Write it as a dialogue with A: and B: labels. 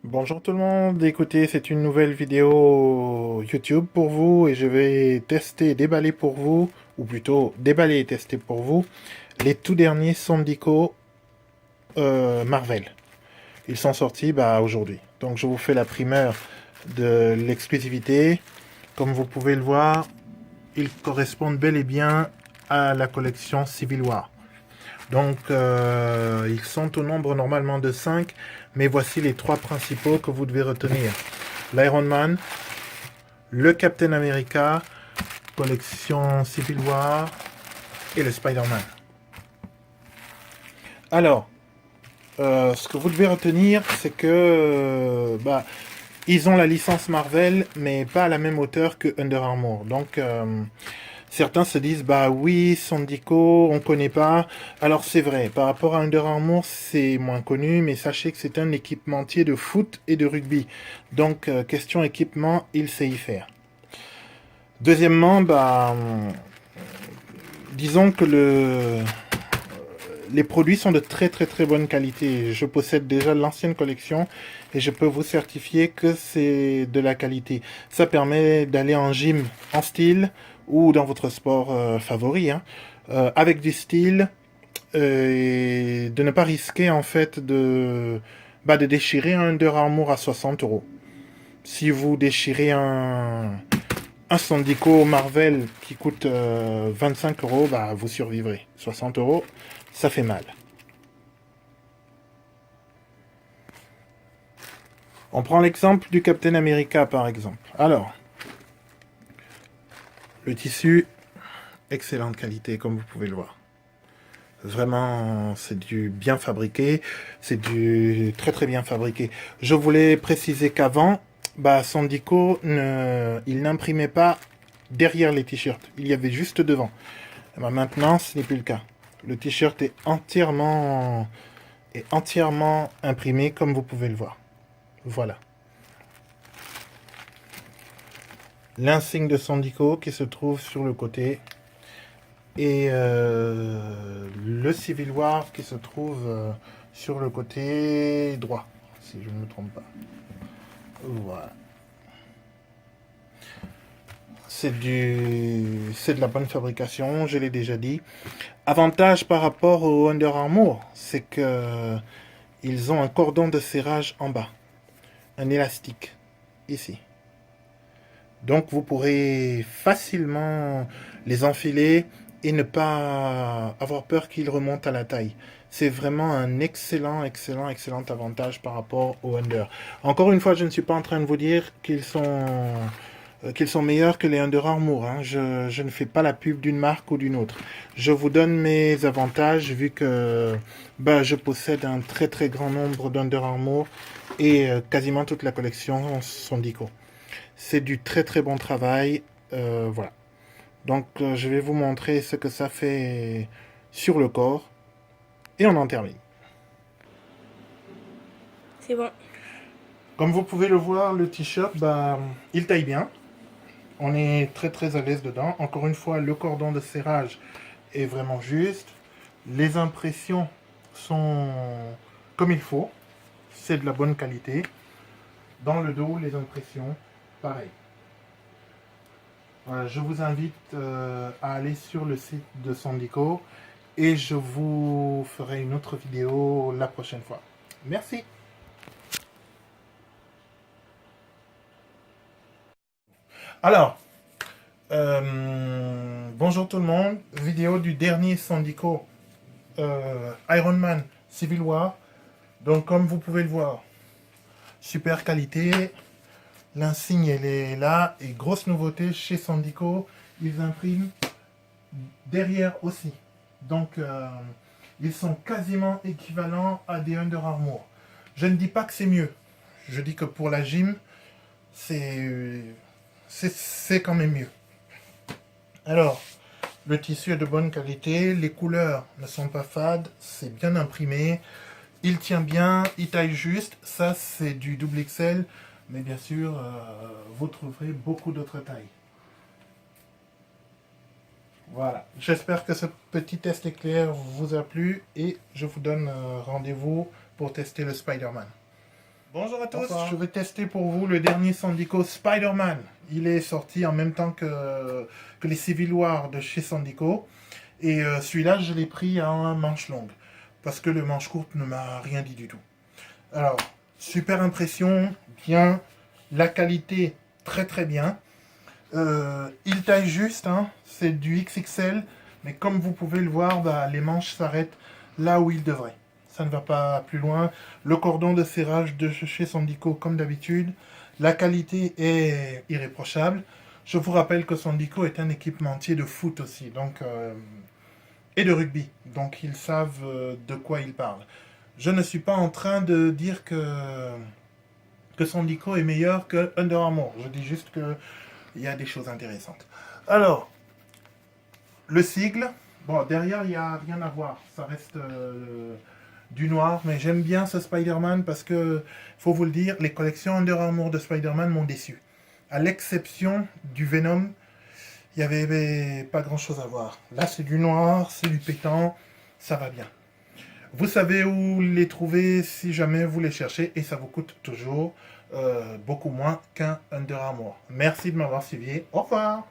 A: Bonjour tout le monde, écoutez, c'est une nouvelle vidéo YouTube pour vous et je vais tester, déballer pour vous, ou plutôt déballer et tester pour vous, les tout derniers Sandico Marvel. Ils sont sortis aujourd'hui. Donc je vous fais la primeur de l'exclusivité. Comme vous pouvez le voir, ils correspondent bel et bien à la collection Civil War. Donc, ils sont au nombre normalement de 5, mais voici les trois principaux que vous devez retenir. L'Iron Man, le Captain America, collection Civil War et le Spider-Man. Alors, ce que vous devez retenir, c'est que ils ont la licence Marvel, mais pas à la même hauteur que Under Armour. Donc, certains se disent, bah oui, Sandico, on connaît pas. Alors c'est vrai, par rapport à Under Armour, c'est moins connu, mais sachez que c'est un équipementier de foot et de rugby. Donc, question équipement, il sait y faire. Deuxièmement, disons que les produits sont de très très très bonne qualité. Je possède déjà l'ancienne collection et je peux vous certifier que c'est de la qualité. Ça permet d'aller en gym en style ou dans votre sport favori, hein, avec du style et de ne pas risquer en fait de déchirer un Under Armour à 60 euros. Si vous déchirez un Sandico Marvel qui coûte 25 euros, bah, vous survivrez. 60 euros, ça fait mal. On prend l'exemple du Captain America, par exemple. Alors, le tissu, excellente qualité, comme vous pouvez le voir. Vraiment, c'est du bien fabriqué, c'est du très très bien fabriqué. Je voulais préciser qu'avant, Sandico, il n'imprimait pas derrière les t-shirts, il y avait juste devant. Maintenant, ce n'est plus le cas. Le t-shirt est entièrement imprimé, comme vous pouvez le voir. Voilà. L'insigne de Sandico qui se trouve sur le côté et le Civil War qui se trouve sur le côté droit, si je ne me trompe pas. Voilà. C'est de la bonne fabrication, je l'ai déjà dit. Avantage par rapport au Under Armour, c'est que ils ont un cordon de serrage en bas, un élastique ici. Donc vous pourrez facilement les enfiler et ne pas avoir peur qu'ils remontent à la taille. C'est vraiment un excellent avantage par rapport au Under. Encore une fois, je ne suis pas en train de vous dire qu'ils sont meilleurs que les Under Armour. Hein. Je ne fais pas la pub d'une marque ou d'une autre. Je vous donne mes avantages vu que je possède un très très grand nombre d'Under Armour et quasiment toute la collection sont Dico. C'est du très très bon travail. Voilà. Donc je vais vous montrer ce que ça fait sur le corps et on en termine.
B: C'est bon.
A: Comme vous pouvez le voir, le t-shirt, il taille bien. On est très très à l'aise dedans. Encore une fois, le cordon de serrage est vraiment juste. Les impressions sont comme il faut. C'est de la bonne qualité. Dans le dos, les impressions, pareil. Voilà, je vous invite à aller sur le site de Sandico et je vous ferai une autre vidéo la prochaine fois. Merci. Alors, bonjour tout le monde. Vidéo du dernier Sandico Iron Man Civil War. Donc, comme vous pouvez le voir, super qualité. L'insigne, elle est là. Et grosse nouveauté chez Sandico, ils impriment derrière aussi. Donc, ils sont quasiment équivalents à des Under Armour. Je ne dis pas que c'est mieux. Je dis que pour la gym, c'est quand même mieux. Alors, le tissu est de bonne qualité, les couleurs ne sont pas fades, c'est bien imprimé, il tient bien, il taille juste. Ça, c'est du double XL, mais bien sûr, vous trouverez beaucoup d'autres tailles. Voilà, j'espère que ce petit test éclair vous a plu et je vous donne rendez-vous pour tester le Spider-Man. Bonjour à tous,
B: Bonsoir.
A: je vais tester pour vous le dernier Sandico Spider-Man. Il est sorti en même temps que les Civil War de chez Sandico. Et celui-là, je l'ai pris en manche longue. Parce que le manche courte ne m'a rien dit du tout. Alors, super impression, bien. La qualité, très très bien. Il taille juste, hein, c'est du XXL. Mais comme vous pouvez le voir, bah, les manches s'arrêtent là où ils devraient. Ça ne va pas plus loin. Le cordon de serrage de chez Sandico, comme d'habitude. La qualité est irréprochable. Je vous rappelle que Sandico est un équipementier de foot aussi, et de rugby. Donc ils savent de quoi ils parlent. Je ne suis pas en train de dire que Sandico est meilleur que Under Armour. Je dis juste qu'il y a des choses intéressantes. Alors, le sigle, bon, derrière, il n'y a rien à voir. Ça reste du noir, mais j'aime bien ce Spider-Man parce que, faut vous le dire, les collections Under Armour de Spider-Man m'ont déçu. À l'exception du Venom, il n'y avait pas grand-chose à voir. Là, c'est du noir, c'est du pétant, ça va bien. Vous savez où les trouver si jamais vous les cherchez et ça vous coûte toujours beaucoup moins qu'un Under Armour. Merci de m'avoir suivi. Au revoir.